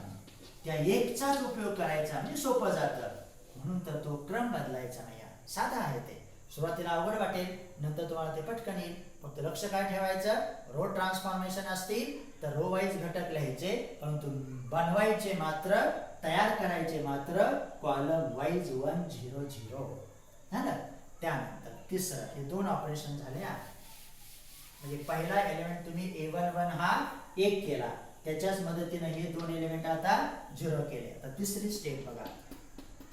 त्या एकचाच उपयोग करायचा म्हणजे सोपं जातं, म्हणून तर तो क्रम बदलायचा नाही. साधा आहे ते. सुरुवातीला अवघड वाटेल, नंतर तुम्हाला ते पटकन येईल. फक्त लक्ष काय ठेवायचं, रो ट्रान्सफॉर्मेशन असतील तर रो वाईज घटक लिहायचे, परंतु बनवायचे मात्र, तयार करायचे मात्र कॉलम वाईज 1 0 0. झालं. त्यानंतर तिसरं, हे दोन ऑपरेशन झाले. म्हणजे पहिला एलिमेंट तुम्ही A11 हा 1 केला, त्याच्याच मदतीने हे दोन एलिमेंट आता 0 केले. आता तिसरी स्टेप बघा,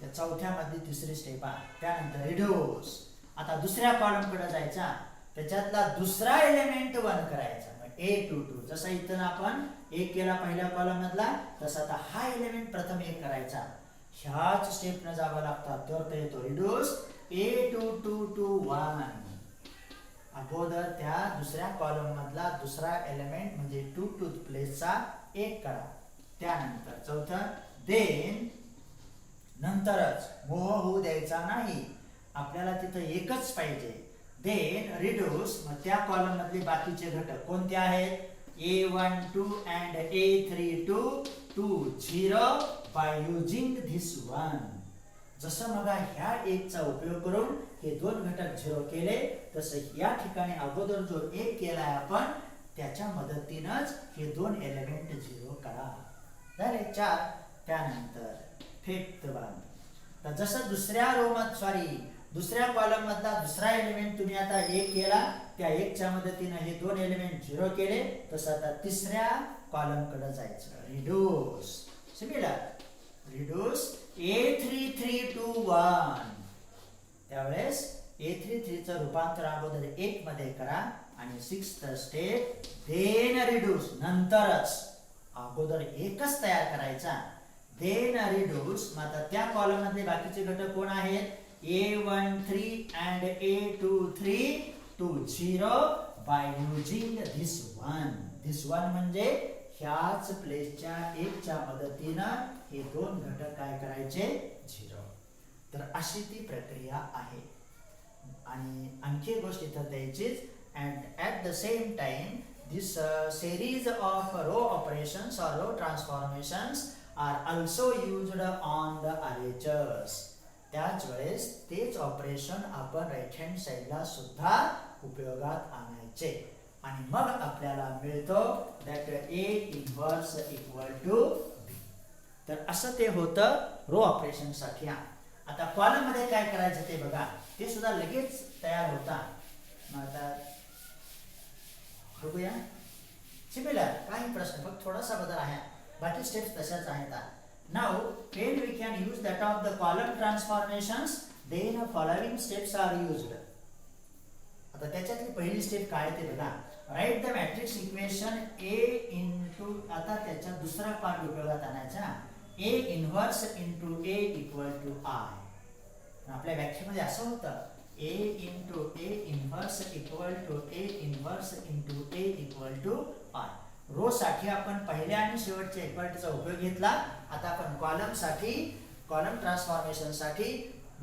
त्या चौथ्या मधली तिसरी स्टेप आहे. त्यानंतर रिड्यूस. आता दुसऱ्या कॉलम कडे जायचा, त्याच्यातला दुसरा एलिमेंट 1 करायचा. A22 जसा इथं आपण 1 केला पहिल्या कॉलम मधला, तसा आता हा एलिमेंट प्रथम 1 करायचा. ह्याच स्टेप न जावं लागतं, तर ते येतो रिड्यूस A22 to 1. अगोदर त्या दुसऱ्या कॉलम मधला दुसरा एलिमेंट म्हणजे 2 टू प्लेसचा 1 करा. त्यानंतर चौथं, देन नंतरच मोह होऊ द्यायचा नाही, आपल्याला तिथं एकच पाहिजे. देन रिड्यूस, मग त्या कॉलम मधले बाकीचे घटक कोणते आहेत, A12 and A32 to 0 by using this one. जसं मग ह्या 1 चा उपयोग करून हे दोन घटक 0 केले, तसं या ठिकाणी अगोदर जो 1 केलाय आपण, त्याच्या मदतीनंच हे दोन एलिमेंट 0 करा. झाले 4. त्यानंतर फिफ्थ वन. तर जसं दुसऱ्या कॉलम मधला दुसरा एलिमेंट तुम्ही आता 1 केला, त्या 1 च्या मदतीने हे दोन एलिमेंट 0 केले, तसं आता तिसऱ्या कॉलम कडे जायचं. Reduce. Similar reduce A33 to 1. त्यावेळेस A33 चं रूपांतर अगोदर 1 मध्ये करा आणि 6th स्टेप देन रिड्यूस, नंतरच अगोदर एकच तयार करायचा. Then reduce. मग आता त्या कॉलम मधले बाकीचे घटक कोण आहेत, A13 and A23 to 0 by using this one. This one म्हणजे ह्याच प्लेसच्या 1 च्या मदतीनं हे दोन घटक काय करायचे, 0. तर अशी ती प्रक्रिया आहे. आणि आणखी एक गोष्ट इथं द्यायचीच, and at the same time this series of row operations or row transformations are also used on the RHS. त्याच वेळेस तेच ऑपरेशन आपण राईट हँड साइडला सुद्धा उपयोगात आणायचे. आणि मग आपल्याला मिळतो that A inverse equal to B. तर असं ते होतं रो ऑपरेशन साठी. आता कॉलम मध्ये काय करायचं ते बघा, ते सुद्धा लगेच तयार होता. मग आता बघूया. सिमिलर काही प्रश्न, फक्त थोडासा बदल आहे, बाकी स्टेप्स तशाच आहेत. Now when we can use that of the column transformations, then the following steps are used. आता त्याच्यातली पहिली स्टेप काय ते बघा, right the matrix equation A into, आता त्याचा दुसरा पार्ट उपयोगात आणायचा, A inverse into A equal to I. आपल्या व्याख्येमध्ये असं होतं, A into A inverse equal to A inverse into A equal to I. Row साठी आपण पहिल्या आणि शेवटच्या इक्वालिटीचा उपयोग घेतला. आता आपण कॉलम साठी, कॉलम ट्रान्सफॉर्मेशन साठी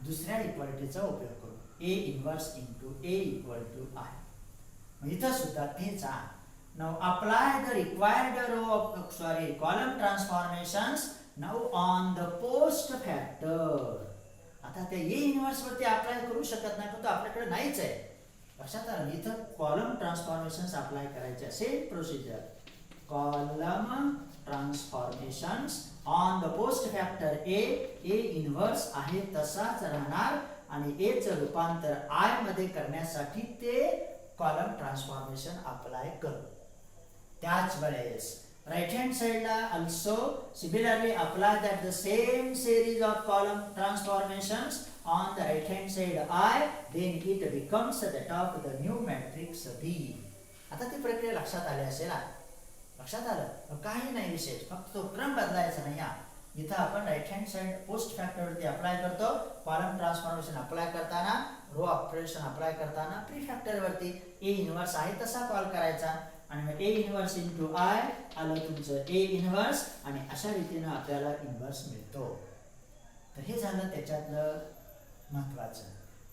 दुसऱ्या इक्वालिटीचा उपयोग करू, A inverse into A equal to I. इथं सुद्धा तेच आहे. Now apply the required column transformations now on the post factor. आता ते A इन्व्हर्स वरती अप्लाय करू शकत नाही, पण तो आपल्याकडे नाहीच आहे. लक्षात आलं, इथं कॉलम ट्रान्सफॉर्मेशन्स अप्लाय करायचे. Same procedure, column transformations on the post factor A inverse आहे तसाच राहणार, आणि A चं रूपांतर I मध्ये करण्यासाठी ते कॉलम ट्रान्सफॉर्मेशन अप्लाय करू. त्याच वेळेस राइट हँड साइडला also similarly apply that the same series of column transformations on the right hand side I, then it becomes that of the new matrix B. आता ती प्रक्रिया लक्षात आली असेल. लक्षात आलं, काही नाही विशेष, फक्त तो क्रम बदलायचा नाही. इथं आपण right hand side post factor वरती अप्लाय करतो, कॉलम ट्रान्सफॉर्मेशन अप्लाय करताना, रो ऑपरेशन अप्लाय करताना प्री फॅक्टर वरती A इन्व्हर्स आहे तसा कॉल करायचा, आणि मग A इन्व्हर्स into I आलं तुमचं A इन्व्हर्स, आणि अशा रीतीने आपल्याला इन्व्हर्स मिळतो. तर हे झालं त्याच्यातलं महत्वाचं.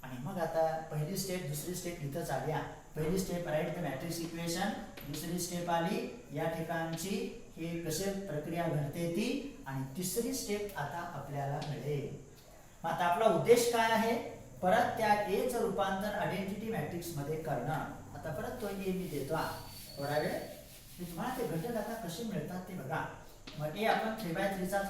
आणि मग आता पहिली स्टेप, दुसरी स्टेप इथंच आली. पहिली step right the matrix equation, दुसरी स्टेप आली या ठिकाणची हे कसे प्रक्रिया घडते ती, आणि तिसरी स्टेप आता आपल्याला मिळेल. मग आता आपला उद्देश काय आहे, परत त्या एचं रूपांतर आयडेंटिटी मॅट्रिक्स मध्ये करणं. आता परत तो ए मी देतो थोडा वेळ. तुम्हाला ते घटक आता कसे मिळतात ते बघा. मग ए आपण 3x3 चा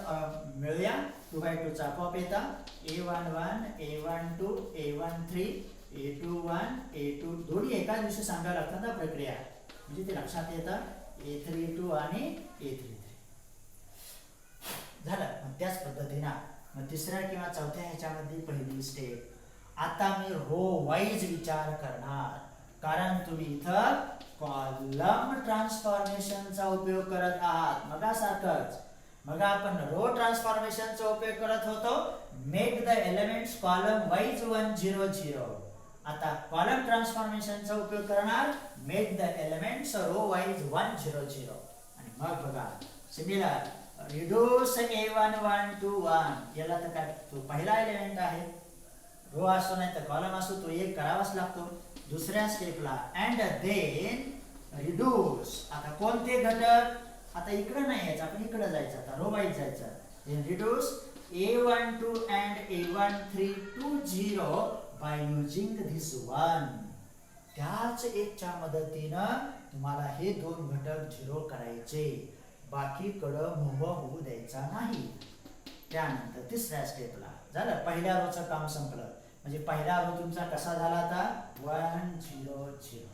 मिळूया. 2x2 चा आपोआप येतात. A11 A12 A13 A21 A2 दोन्ही एका दिवशी सांगायला लागतात ना प्रक्रिया, म्हणजे ते लक्षात येतं. A32 आणि A33 झालं. मग त्याच पद्धतीनं मग तिसऱ्या किंवा चौथ्या ह्याच्यामध्ये पहिली स्टेप. आता मी रो वाईज विचार करणार, कारण तुम्ही इथं कॉलम ट्रान्सफॉर्मेशनचा उपयोग करत आहात. मगासारखंच मग आपण रो ट्रान्सफॉर्मेशनचा उपयोग करत होतो. Make the elements column wise 1 0 0. आता कॉलम ट्रान्सफॉर्मेशनचा उपयोग करणार. Make the elements row wise 1 0 0. आणि मग बघा सिमिलर रिड्यूस A11 to 1. याला तर काय तो पहिला एलिमेंट आहे. रो असो नाही तर कॉलम असो तो एक करावाच लागतो. दुसऱ्या स्टेपला अँड देन रिड्यूस. आता कोणते घटक, आता इकडे नाही यायचं, आपण इकडे जायचं. आता रो वाईज जायचं. Then reduce A12 and A13 to 0 by using this 1. त्याच एकच्या मदतीनं तुम्हाला हे दोन घटक 0 करायचे, बाकीकडं मूव्ह होऊ द्यायचा नाही. त्यानंतर तिसऱ्या स्टेपला झालं. पहिल्या रोचं काम संपलं. म्हणजे पहिला रो तुमचा कसा झाला आता 1 0 0.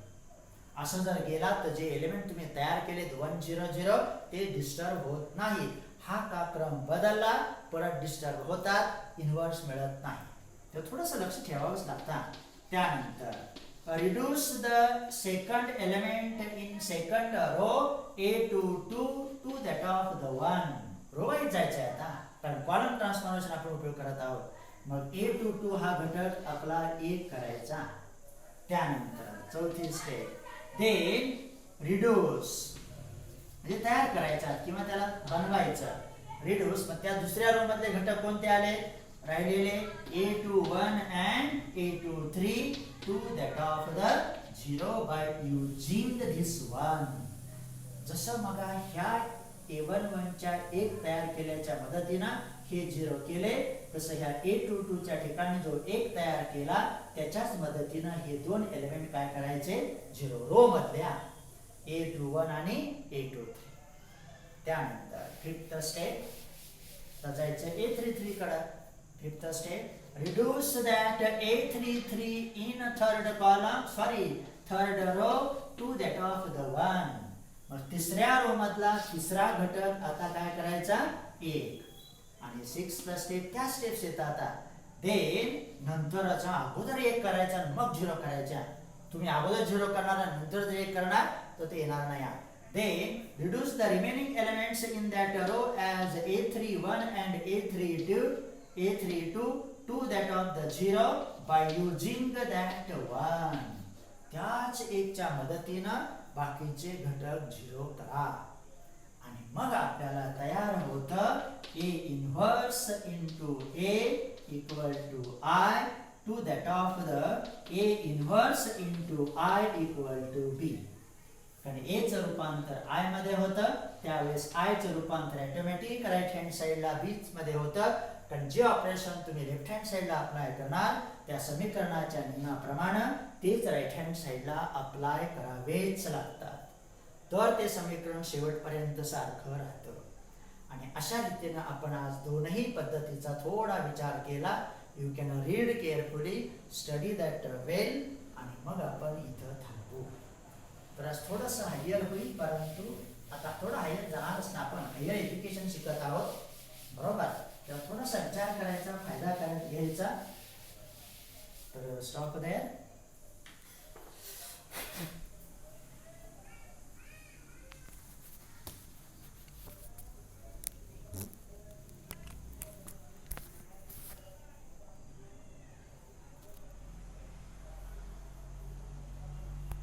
असं जर गेला तर जे एलिमेंट तुम्ही तयार केलेत 1 0 0 ते डिस्टर्ब होत नाही. हा का क्रम बदलला परत डिस्टर्ब होतात, इन्व्हर्स मिळत नाही. तर थोडंसं लक्ष ठेवावंच लागतं. त्यानंतर reduce the second element in second row A22 to that of the 1. Row wise जायचं आहे आता, कारण कॉलम ट्रान्सफॉर्मेशन आपण उपयोग करत आहोत. मग A22 हा घटक आपला 1 करायचा. त्यानंतर चौथी स्टेप देन रिड्यूस म्हणजे तयार करायचा किंवा त्याला बनवायचं. रिड्यूस मग त्या दुसऱ्या रो मधले घटक कोणते आले राहिलेले A21 and A23 to that of the 0 by using this 1. जसं मग ह्या A11 च्या 1 तयार केल्याच्या मदतीनं हे 0 केले, तसं ह्या A22 च्या ठिकाणी जो 1 तयार केला त्याच्याच मदतीनं हे दोन एलिमेंट काय करायचे 0 रो मधल्या A21 आणि A23. त्यानंतर फिफ्थ स्टेप जायचं A33 कडे. Fifth step reduce that A33 in third row to that of the 1. मग तिसऱ्या रो मधला तिसरा घटक आता काय करायचा 1. आणि सिक्स्थ स्टेप त्या स्टेप्स येतात आता. देन नंतरचा अगोदर 1 करायचा मग 0 करायचा. तुम्ही अगोदर 0 करणार आणि नंतर जर 1 करणार तर ते येणार नाही. Then reduce the remaining elements in that row as A31 and A32 to that of the 0 by using that 1. त्याच 1 च्या मदतीनं बाकीचे घटक 0 करा. आणि मग आपल्याला तयार होतं A inverse into A equal to I to that of the A inverse into I equal to B. कारण A चं रूपांतर I मध्ये होतं त्यावेळेस I चं रूपांतर ऑटोमॅटिक राईट हँड साइडला B मध्ये होतं. कारण जे ऑपरेशन तुम्ही लेफ्ट हँड साइडला अप्लाय करणार त्या समीकरणाच्या नियमाप्रमाणे तेच राईट हँड साइडला अप्लाय करावेच लागतात. तर ते समीकरण शेवटपर्यंत सारखं राहतं. आणि अशा रीतीने आपण आज दोनही पद्धतीचा थोडा विचार केला. You can read carefully, study that well, आणि मग आपण इथं थांबू. तर आज थोडंसं हायर होईल, परंतु आता थोडं हायर जाणारच ना. आपण हायर एज्युकेशन शिकत आहोत बरोबर. तेव्हा थोडासा विचार करायचा, फायदा घ्यायचा. तर स्टॉप देअर.